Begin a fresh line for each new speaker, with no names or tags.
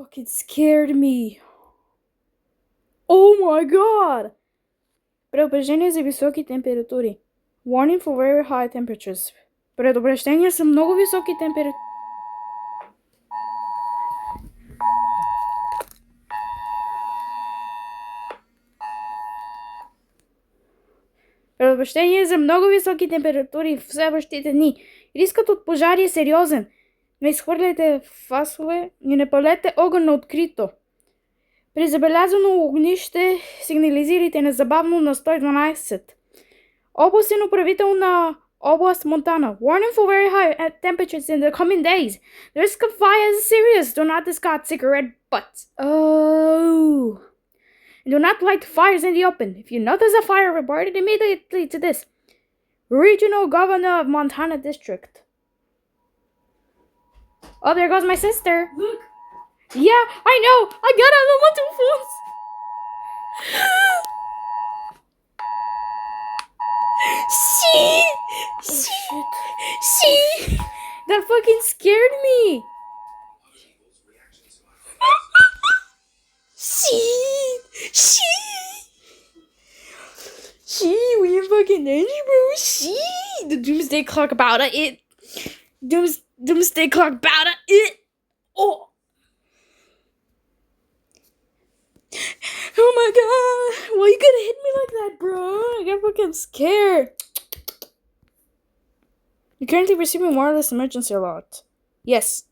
fucking scared me. Oh my god! Предупреждение за високи температури. Warning for very high temperatures. Предупреждение за много високи температури. Предупреждение за много високи температури в следващите дни. Рискът от пожари е сериозен. Не изхвърляйте фасове и не палете огън на открито. При забелязано огнище сигнализирайте незабавно на 112. Областен управител на област Монтана. Warning for very high temperatures in the coming days. The risk of fire is serious. Do not discard cigarette butts. Oh. Do not light fires in the open. If you notice a fire, report it immediately to this Regional Governor of Montana District. Oh, there goes my sister.
Look!
Yeah, I know. I got it on my two phones. See? That fucking scared me. She, we in fucking danger, bro. She, the doomsday clock about it. Doomsday clock about it. Oh. Oh my god. Why you gonna hit me like that, bro? I got fucking scared. You're currently receiving wireless emergency alert. Yes.